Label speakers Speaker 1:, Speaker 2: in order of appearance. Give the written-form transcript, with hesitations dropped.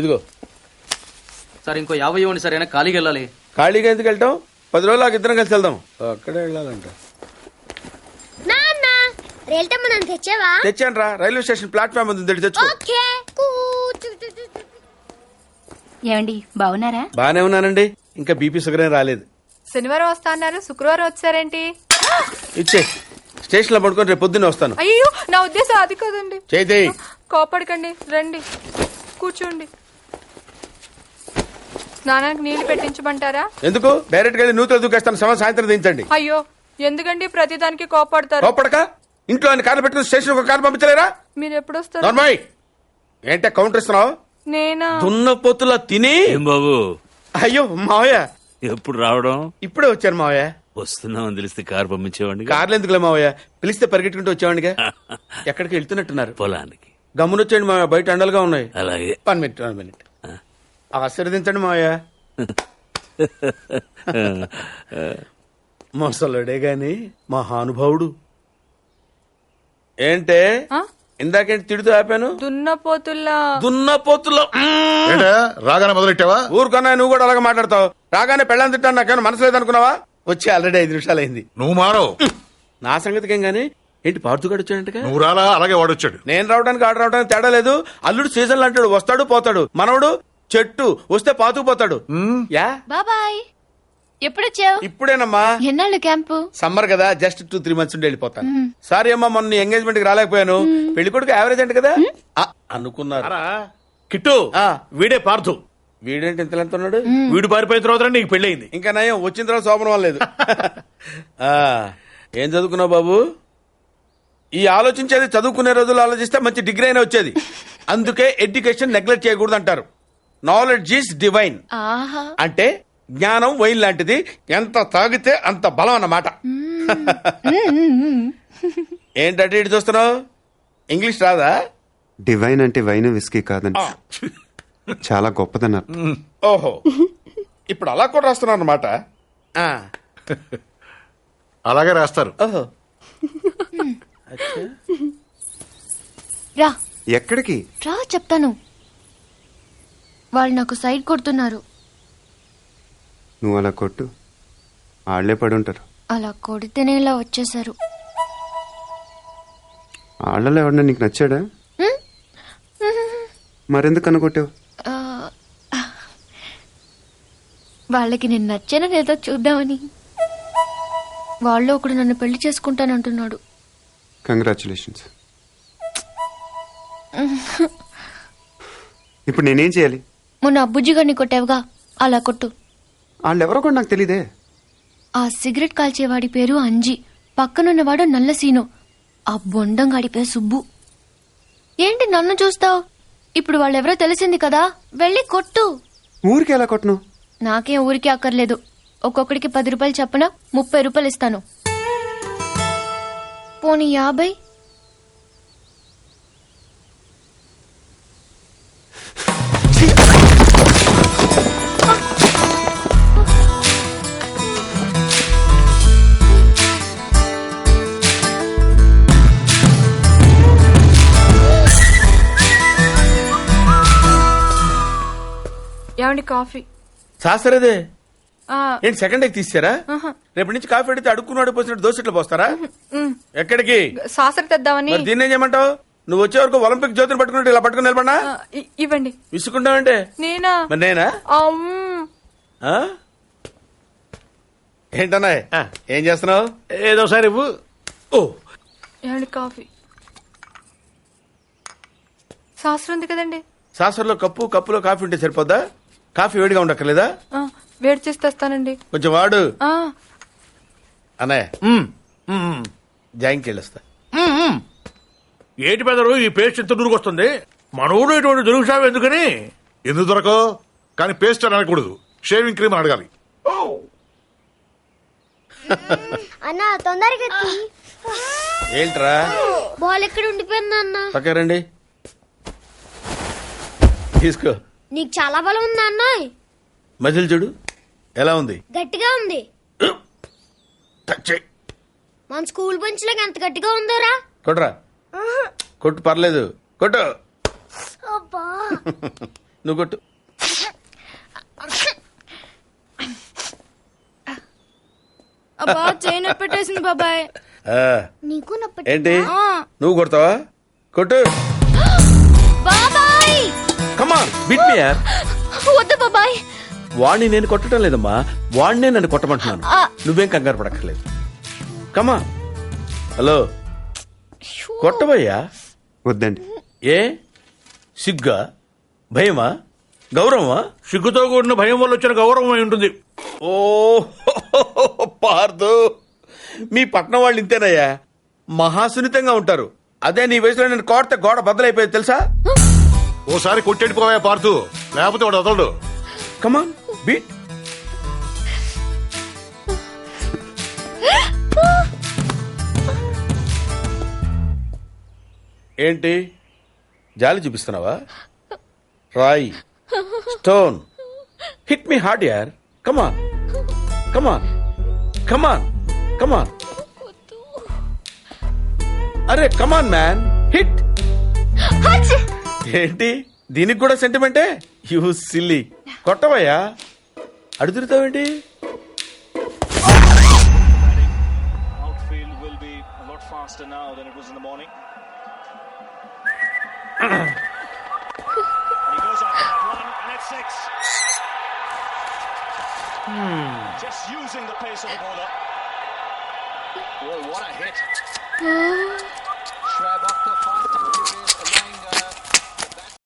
Speaker 1: ఇదిగో
Speaker 2: సార్ ఇంకో 50 ఇవ్వండి సార్, అయినా ఖాళీకి వెళ్ళాలి.
Speaker 1: ఖాళీగా ఎందుకు వెళ్తాం? 10 రోజులు నాకు ఇద్దరం కలిసి వెళ్దాం. అక్కడే వెళ్ళాలంట. తెచ్చాను రా, రైల్వే స్టేషన్ ప్లాట్ఫామ్ ఉంది, తెచ్చు.
Speaker 3: ఏమండి బాగున్నారా?
Speaker 1: బానే ఉన్నానండి, ఇంకా బీపీ షుగర్ ఏం రాలేదు.
Speaker 4: శనివారం వస్తా అన్నారు, శుక్రవారం వచ్చారేంటి?
Speaker 1: ఇచ్చే స్టేషన్ లో పడుకొని రేపు పొద్దున్నే వస్తాను.
Speaker 4: అయ్యో నా ఉద్దేశం అది కదండి.
Speaker 1: చేయి.
Speaker 4: కోపడకండి, రండి కూర్చోండి. స్నానానికి నీళ్లు పెట్టించమంటారా?
Speaker 1: ఎందుకు? డైరెక్ట్ గా నూతులు దూకేస్తాను, సాయంత్రం దించండి.
Speaker 4: అయ్యో ఎందుకండి ప్రతిదానికి కోపడతారు?
Speaker 1: కోపడక ఇంట్లో అన్ని కార్లు పెట్టుకుని స్టేషన్ ఒక కారు పంపించలేరా?
Speaker 4: మీరు ఎప్పుడు వస్తారు?
Speaker 1: నార్మల్ ఏంటే కౌంటర్ ఇస్తున్నావు?
Speaker 4: నేనా?
Speaker 1: దున్నపోతులా తిని.
Speaker 5: ఏం బాబు?
Speaker 1: అయ్యో మావయ్య
Speaker 5: ఎప్పుడు రావడం?
Speaker 1: ఇప్పుడే వచ్చాను మావయ్య.
Speaker 5: వస్తున్నామని తెలిస్తే కారు పంపించేవాడిని.
Speaker 1: కార్లు ఎందుకులే మావయ్య, పిలిస్తే పరిగెట్టుకుంటూ వచ్చేవాడిగా. ఎక్కడికి వెళ్తున్నట్టున్నారు?
Speaker 5: పొలానికి.
Speaker 1: గమ్మునొచ్చేయండి మావయ్య, బయట ఎండలుగా ఉన్నాయి.
Speaker 5: అలాగే.
Speaker 1: 1 మినిట్ ఆశీర్వదించండి మావయ్య. మొసలుడే గాని మహానుభావుడు. ఏంటే ఇందాకేంటి తిడుతూ ఆపాను?
Speaker 4: దున్నపోతుల్లా.
Speaker 6: రాగానే మొదలెట్టావా?
Speaker 1: ఊరుకన్నా నువ్వు కూడా అలాగే మాట్లాడతావు. రాగానే పెళ్ళని తిట్టాను, నాకేమైనా మనసు లేదనుకున్నావా? వచ్చి ఆల్రెడీ 5 నిమిషాలు అయింది.
Speaker 6: నువ్వు మారవు.
Speaker 1: నా సంగతికి ఏం గానీ ఏంటి పార్తుగాడు వచ్చాడంటగా?
Speaker 6: నువ్వు రాలా, అలాగే వాడొచ్చాడు.
Speaker 1: నేను రావడానికి ఆడ రావడానికి తేడా లేదు. అల్లుడు సీజన్లు అంటాడు, వస్తాడు పోతాడు. మనవడు చెట్టు వస్తే పాతుకుపోతాడు. యా
Speaker 3: బాబాయ్, ఎప్పుడొచ్చావు?
Speaker 1: ఇప్పుడేనమ్మా.
Speaker 3: ఎన్నాళ్ళు క్యాంపు?
Speaker 1: సమ్మర్ కదా, జస్ట్ 2-3 మంత్స్ ఉండి వెళ్ళిపోతాను. సారీ అమ్మా, మొన్న ఎంగేజ్మెంట్ కి రాలేకపోయాను. పెళ్లి కొడుకు యావరేజ్ అంటే కదా అనుకున్నారు.
Speaker 6: కిట్టు, వీడే పార్థు.
Speaker 1: వీడేంటి ఇంత ఎంత ఉన్నాడు?
Speaker 6: వీడు పారిపోయిన తర్వాత నీకు పెళ్ళయింది.
Speaker 1: ఇంకా నయం, వచ్చిన తర్వాత శోభనం లేదు. ఏం చదువుకున్నావు బాబు? ఈ ఆలోచించేది చదువుకునే రోజులు ఆలోచిస్తే మంచి డిగ్రీ అయినా వచ్చేది. అందుకే ఎడ్యుకేషన్ నెగ్లెక్ట్ చేయకూడదు అంటారు. Knowledge is divine. అంటే జ్ఞానం వైన్ లాంటిది, ఎంత తాగితే అంత బలం అన్నమాట. ఏంటంటే ఇటు చూస్తున్నావు? ఇంగ్లీష్ రాదా?
Speaker 7: డివైన్ అంటే వైన్ విస్కీ కాదని, చాలా గొప్పదన్నారు.
Speaker 1: ఓహో, ఇప్పుడు అలా కూడా రాస్తున్నారు అన్నమాట.
Speaker 6: అలాగే రాస్తారు.
Speaker 1: ఓహో,
Speaker 3: రా.
Speaker 7: ఎక్కడికి
Speaker 3: రా చెప్తాను. వాళ్ళు నాకు సైడ్ కొడుతున్నారు.
Speaker 7: నువ్వు అలా కొట్టు, ఆళ్లే పడి ఉంటారు.
Speaker 3: అలా కొడితేనే ఇలా వచ్చేసారు.
Speaker 7: ఆళ్లలో ఎవడన్నా నీకు నచ్చాడా? మరెందుకు అనుకొట్టావు?
Speaker 3: వాళ్ళకి నేను నచ్చానో లేదో చూద్దామని. వాళ్ళు ఒకడు నన్ను పెళ్లి చేసుకుంటానంటున్నాడు.
Speaker 7: కంగ్రాచులేషన్స్. ఇప్పుడు నేనేం చేయాలి?
Speaker 3: మొన్న అబ్బుజ్జి గారిని కొట్టావుగా, అలా కొట్టు.
Speaker 7: వాళ్ళెవరో కూడా నాకు తెలీదే.
Speaker 3: ఆ సిగరెట్ కాల్చేవాడి పేరు అంజి, పక్కనున్నవాడు నల్లసీను, ఆ బొండంగాడి పేరు సుబ్బు. ఏంటి నన్ను చూస్తావు? ఇప్పుడు వాళ్ళెవరో తెలిసింది కదా, వెళ్ళి కొట్టు.
Speaker 7: ఊరికి ఎలా కొట్టను?
Speaker 3: నాకేం ఊరికి అక్కర్లేదు. ఒక్కొక్కడికి 10 రూపాయలు చప్పున 30 రూపాయలు ఇస్తాను. పోనీ 50?
Speaker 4: ఏమండి కాఫీ?
Speaker 1: శాస్త్రదే ఏంటి సెకండ్ ఎగ్ తీసారా? రేపటి నుంచి కాఫీ అడిగితే అడుక్కున్నాడు పోసినట్టు దోశట్లు పోస్తారా? ఎక్కడికి?
Speaker 4: సాసర తెద్దామని.
Speaker 1: దీన్ని ఏం చేయమంటావు? నువ్వు వచ్చే వరకు ఒలింపిక్ జ్యోతిని పట్టుకున్నట్టు ఇలా పట్టుకుని నిలబడినా
Speaker 4: ఇవ్వండి.
Speaker 1: విసుకుంటావంటే?
Speaker 4: నేనా?
Speaker 1: మరి నేనా? ఏంటన్నా ఏం చేస్తున్నావు?
Speaker 6: ఏదో సార్ ఇవ్వు.
Speaker 1: ఓ
Speaker 4: ఏమండి కాఫీ? శాస్త్రం ఉంది కదండి.
Speaker 1: శాస్త్రంలో కప్పులో కాఫీ ఉంటే సరిపోద్దా? కాఫీ వేడిగా ఉండక్కర్లేదా?
Speaker 4: వేడి చేసి తెస్తానండి.
Speaker 1: కొంచెం వాడు అన్నయ్య. జాయింకి వెళ్ళొస్తా.
Speaker 6: ఏంటి పెదరు ఈ పేస్ట్ ఇంత దూరుకొస్తుంది? మన ఊరు ఇటువంటి దొరుకుతావు ఎందుకని? ఎందుకు దొరకవు? కానీ పేస్ట్ అని అనకూడదు, షేవింగ్ క్రీమ్ అని అడగాలి.
Speaker 8: అన్నా తొందరగా
Speaker 1: ఏంట్రా?
Speaker 8: బాల్ ఎక్కడ ఉండిపోయింది అన్న?
Speaker 1: పక్క రండి, తీసుకో.
Speaker 8: నీకు చాలా బలం ఉందా అన్న?
Speaker 1: మజిల్ చూడు ఎలా ఉంది?
Speaker 8: గట్టిగా ఉంది. మన స్కూల్ బెంచ్ లాగా ఎంత గట్టిగా ఉందోరా.
Speaker 1: కొట్రా, కొట్టు, పర్లేదు, కొట్టు. నువ్వు కొట్టు.
Speaker 4: అబ్బా చైన్ పెట్టేసింది బాబాయ్.
Speaker 1: ఆ,
Speaker 8: నీకు నొప్పి
Speaker 1: ఏంటి నువ్వు కొడతావా? కొట్టు.
Speaker 3: బాబాయ్
Speaker 1: కమాన్ బిట్ మీ యార్.
Speaker 3: వద్దు బాబాయ్.
Speaker 1: వాణ్ణి నేను కొట్టడం లేదమ్మా, వాణ్ణే నన్ను కొట్టమంటున్నాను. నువ్వేం కంగారు పడక్కర్లేదు. కమా. హలో, కొట్టబోయ్యా.
Speaker 7: వద్దండి.
Speaker 1: ఏ సిగ్గా, భయమా, గౌరవమా?
Speaker 6: సిగ్గుతో కూడిన భయం వల్ల వచ్చిన గౌరవం అయి ఉంటుంది.
Speaker 1: ఓ పార్దు, మీ పట్నం వాళ్ళు ఇంతేనయ్యా, మహాసున్నితంగా ఉంటారు. అదే నీ వయసులో నేను కోడితే గోడ బద్దలైపోయేది తెలుసా?
Speaker 6: ఓసారి కొట్టెడిపోయా పార్తు, లేకపోతే వాడు వదలడు.
Speaker 1: కమాన్ బీట్. ఏంటి జాలి చూపిస్తున్నావా? రాయ్, స్టోన్, హిట్ మీ హార్డ్ యార్. కమాన్ కమాన్ కమాన్ కమాన్. అరే కమాన్ మ్యాన్, హిట్. ఏంటి దీనికి కూడా సెంటిమెంటే? You silly. కొట్టవయ్యా, అడుగుతావేంటి?
Speaker 9: Outfield will be a lot faster now than it was in the morning. And he goes after that one, and it's 6. Just using the pace of the bowler. Oh, what a hit. Shoaib Akhtar